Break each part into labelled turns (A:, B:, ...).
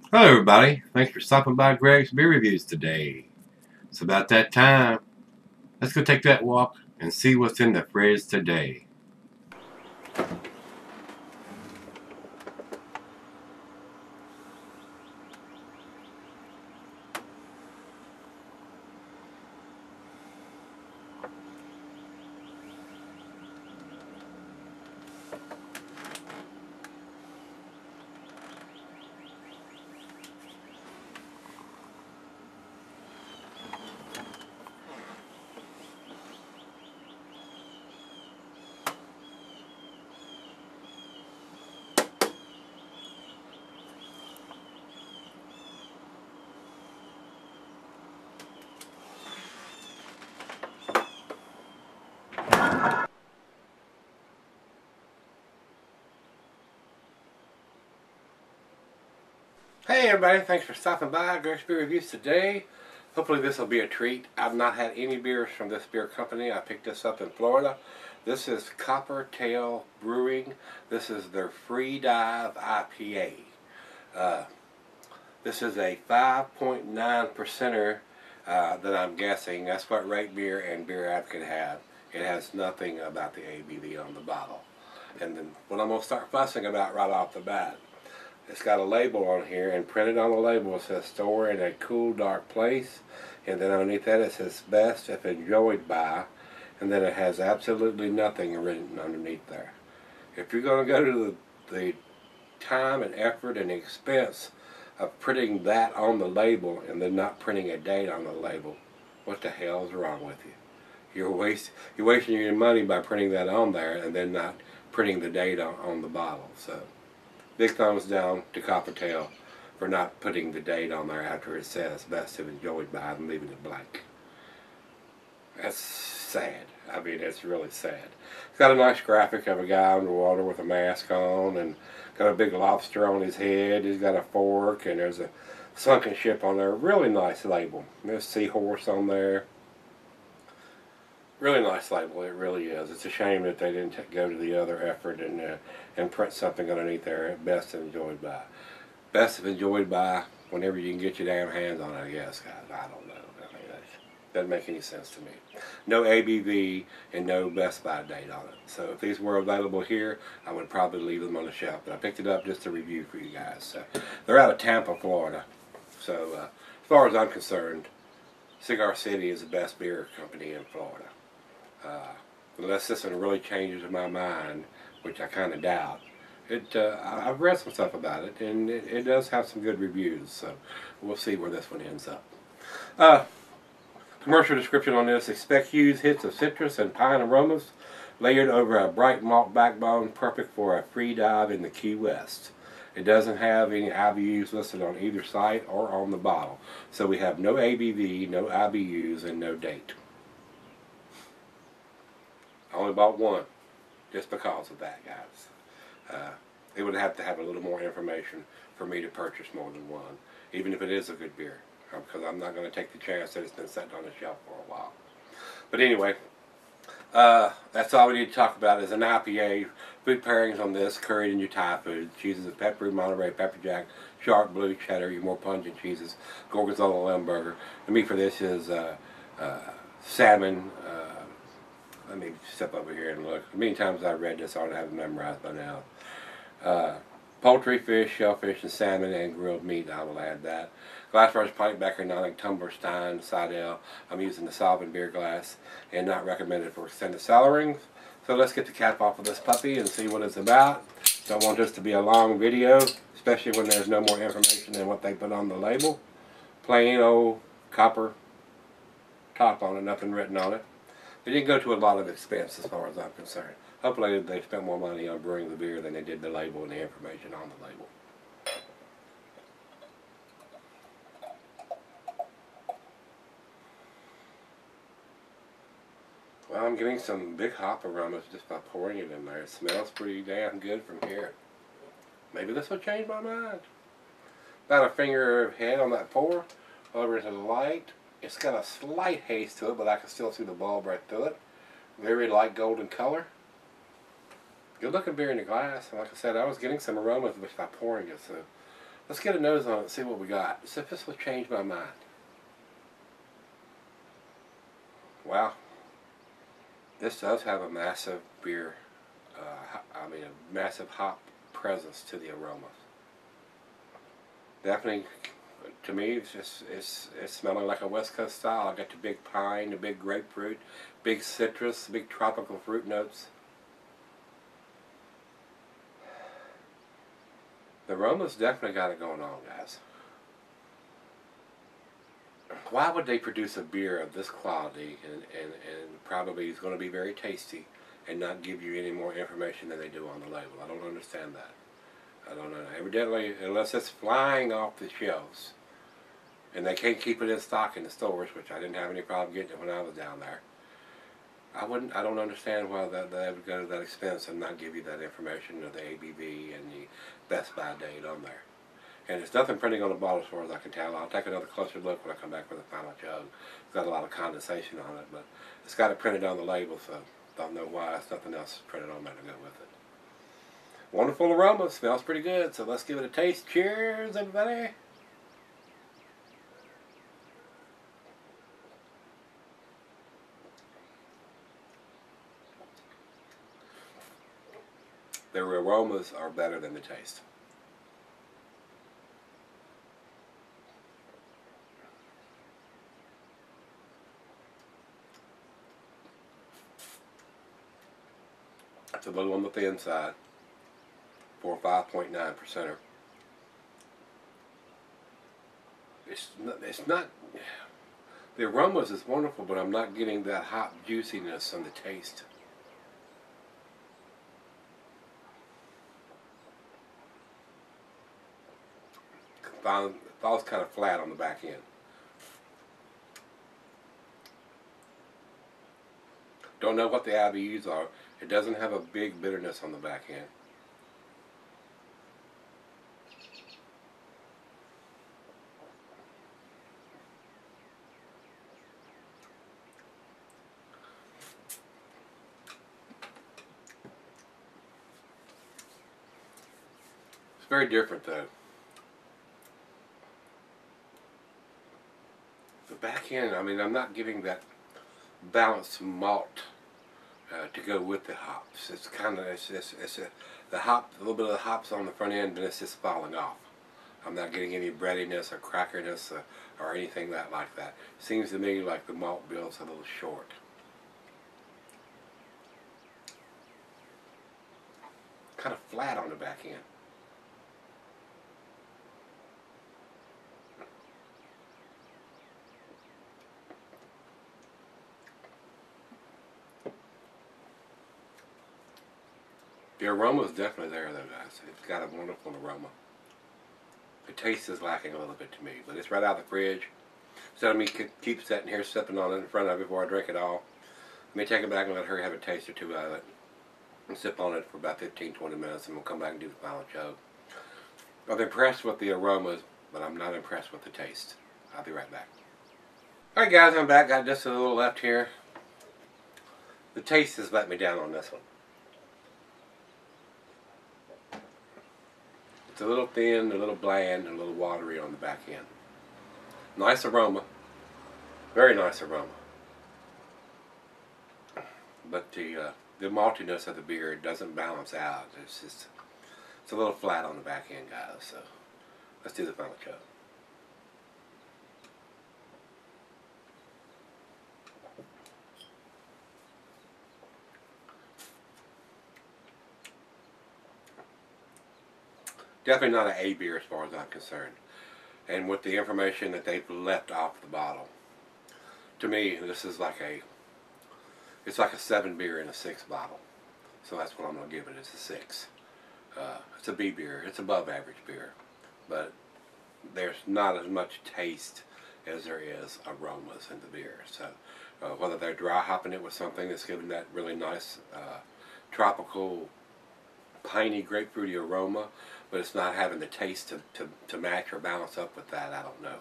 A: Hello everybody, thanks for stopping by Greg's Beer Reviews today. It's about that time. Let's go take that walk and see what's in the fridge today. Hey everybody, thanks for stopping by Gregsbeerreviews today. Hopefully this will be a treat. I've not had any beers from this beer company. I picked this up in Florida. This is CopperTail Brewing. This is their Free Dive IPA. This is a 5.9%er that I'm guessing. That's what Rate Beer and Beer Advocate have. It has nothing about the ABV on the bottle. And then what I'm going to start fussing about right off the bat. It's got a label on here, and printed on the label it says store in a cool, dark place, and then underneath that it says best if enjoyed by, and then it has absolutely nothing written underneath there. If you're going to go to the time and effort and expense of printing that on the label and then not printing a date on the label, what the hell is wrong with you? You're wasting your money by printing that on there and then not printing the date on the bottle. So big thumbs down to CopperTail for not putting the date on there after it says best if enjoyed by and leaving it blank. That's sad. I mean, it's really sad. It's got a nice graphic of a guy underwater with a mask on and got a big lobster on his head. He's got a fork and there's a sunken ship on there. Really nice label. There's a seahorse on there. Really nice label, it really is. It's a shame that they didn't go to the other effort and print something underneath there. Best if enjoyed by. Best if enjoyed by whenever you can get your damn hands on it, I guess, guys. I don't know. I mean, that doesn't make any sense to me. No ABV and no Best By date on it. So if these were available here, I would probably leave them on the shelf. But I picked it up just to review for you guys. So they're out of Tampa, Florida. So as far as I'm concerned, Cigar City is the best beer company in Florida. Unless this one really changes my mind, which I kind of doubt. I've read some stuff about it, and it does have some good reviews, so we'll see where this one ends up. Commercial description on this: expect huge hits of citrus and pine aromas layered over a bright malt backbone, perfect for a free dive in the Key West. It doesn't have any IBUs listed on either site or on the bottle, so we have no ABV, no IBUs, and no date. I only bought one just because of that, guys. It would have to have a little more information for me to purchase more than one, even if it is a good beer, because I'm not going to take the chance that it's been sitting on the shelf for a while. But anyway, that's all we need to talk about is an IPA. Food pairings on this: curried in your Thai food. Cheeses of peppery, Monterey, pepper jack, sharp blue, cheddar, your more pungent cheeses, gorgonzola, lamburger. The meat for this is salmon. Let me step over here and look. Many times I've read this, I ought to have it memorized by now. Poultry, fish, shellfish, and salmon, and grilled meat. I will add that. Glass versus pint, Becker, Nonic, tumbler, Stein, Seidel. I'm using the solvent beer glass and not recommended for extended cellaring. So let's get the cap off of this puppy and see what it's about. Don't want this to be a long video, especially when there's no more information than what they put on the label. Plain old copper top on it, nothing written on it. They didn't go to a lot of expense as far as I'm concerned. Hopefully they spent more money on brewing the beer than they did the label and the information on the label. Well, I'm getting some big hop aromas just by pouring it in there. It smells pretty damn good from here. Maybe this will change my mind. About a finger of head on that pour over to the light. It's got a slight haze to it, but I can still see the bulb right through it. Very light golden color. Good looking beer in the glass. And like I said, I was getting some aromas just by pouring it, so Let's get a nose on it and see what we got. See if this will change my mind. Wow. This does have a massive beer, a massive hop presence to the aromas. Definitely, to me, it's smelling like a West Coast style. I got the big pine, the big grapefruit, big citrus, big tropical fruit notes. The aroma's definitely got it going on, guys. Why would they produce a beer of this quality and probably is going to be very tasty and not give you any more information than they do on the label? I don't understand that. I don't know. Evidently, unless it's flying off the shelves and they can't keep it in stock in the stores, which I didn't have any problem getting it when I was down there. I don't understand why they would go to that expense and not give you that information of the ABV and the best by date on there. And there's nothing printing on the bottle as far as I can tell. I'll take another closer look when I come back with the final jug. It's got a lot of condensation on it, but it's got it printed on the label, so don't know why it's nothing else printed on there to go with it. Wonderful aroma, smells pretty good, so let's give it a taste. Cheers, everybody! The aromas are better than the taste. It's a little on the thin side for a 5.9%er. It's not, the aromas is wonderful, but I'm not getting that hot juiciness on the taste. Falls kind of flat on the back end. Don't know what the IBUs are. It doesn't have a big bitterness on the back end. It's very different though. The back end, I mean, I'm not getting that balanced malt to go with the hops. It's kind of, the hop, a little bit of the hops on the front end, but it's just falling off. I'm not getting any breadiness or crackerness or anything like that. Seems to me like the malt bill's a little short. Kind of flat on the back end. The aroma is definitely there though, guys. It's got a wonderful aroma. The taste is lacking a little bit to me, but it's right out of the fridge. Instead of me keep sitting here sipping on it in front of it before I drink it all, let me take it back and let her have a taste or two of it and sip on it for about 15-20 minutes, and we'll come back and do the final chug. I'm impressed with the aromas, but I'm not impressed with the taste. I'll be right back. Alright guys, I'm back. Got just a little left here. The taste has let me down on this one. It's a little thin, a little bland, and a little watery on the back end. Nice aroma. Very nice aroma. But the maltiness of the beer doesn't balance out. It's a little flat on the back end, guys. So let's do the final chug. Definitely not an A beer as far as I'm concerned. And with the information that they've left off the bottle, to me this is like it's like a 7 beer in a 6 bottle. So that's what I'm going to give it. It's a 6. It's a B beer. It's above average beer. But there's not as much taste as there is aromas in the beer. So whether they're dry hopping it with something that's giving that really nice tropical piney grapefruity aroma, but it's not having the taste to match or balance up with that, I don't know.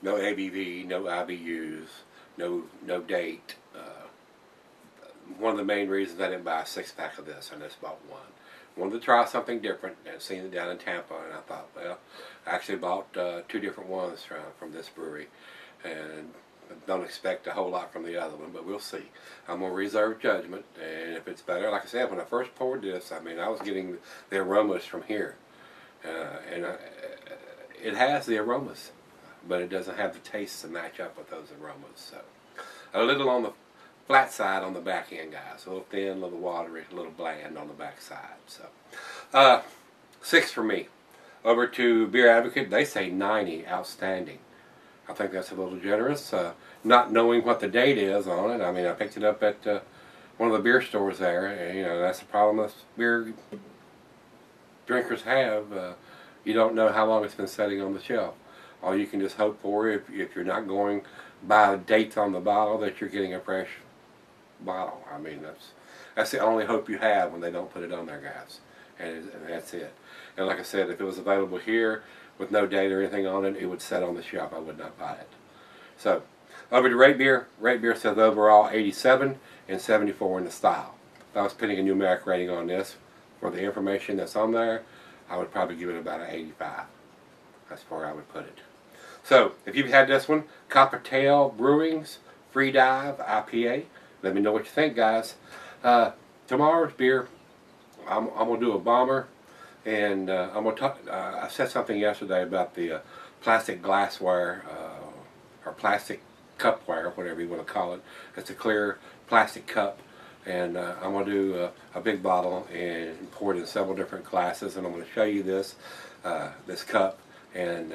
A: No ABV, no IBUs, no date. One of the main reasons I didn't buy a 6-pack of this, I just bought one. wanted to try something different, and seen it down in Tampa, and I thought, well, I actually bought 2 different ones from this brewery, and don't expect a whole lot from the other one, but we'll see. I'm going to reserve judgment, and if it's better, like I said, when I first poured this, I mean, I was getting the aromas from here, and it has the aromas, but it doesn't have the taste to match up with those aromas. So a little on the flat side on the back end, guys. A little thin, a little watery, a little bland on the back side. So 6 for me. Over to Beer Advocate, they say 90, outstanding. I think that's a little generous, not knowing what the date is on it. I mean, I picked it up at one of the beer stores there, and you know, that's the problem that beer drinkers have. You don't know how long it's been sitting on the shelf. All you can just hope for, if you're not going by the dates on the bottle, that you're getting a fresh bottle. I mean, that's the only hope you have when they don't put it on there, guys. And that's it. And like I said, if it was available here with no date or anything on it, it would sit on the shelf. I would not buy it. So, over to Rate Beer. Rate Beer says overall 87 and 74 in the style. If I was putting a numeric rating on this, for the information that's on there, I would probably give it about an 85. That's where I would put it. So, if you've had this one, CopperTail Brewing's Free Dive IPA. Let me know what you think, guys. Tomorrow's beer, I'm going to do a bomber. And I'm going to talk. I said something yesterday about the plastic glassware or plastic cupware, whatever you want to call it. It's a clear plastic cup, and I'm going to do a big bottle and pour it in several different glasses. And I'm going to show you this cup, and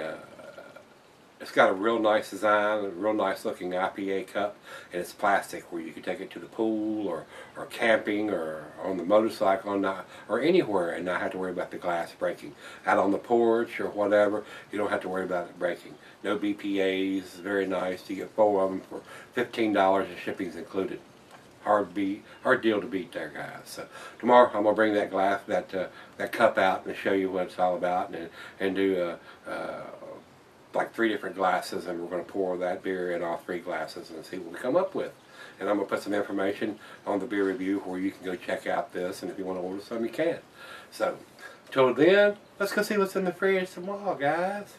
A: it's got a real nice design, a real nice looking IPA cup, and it's plastic where you can take it to the pool or camping or on the motorcycle or anywhere and not have to worry about the glass breaking. Out on the porch or whatever, you don't have to worry about it breaking. No BPAs, very nice. You get 4 of them for $15 and shipping's included. Hard deal to beat there, guys. So tomorrow I'm gonna bring that that cup out and show you what it's all about, and do like 3 different glasses, and we're going to pour that beer in all 3 glasses and see what we come up with. And I'm going to put some information on the beer review where you can go check out this, and if you want to order some, you can. So, till then, let's go see what's in the fridge tomorrow, guys.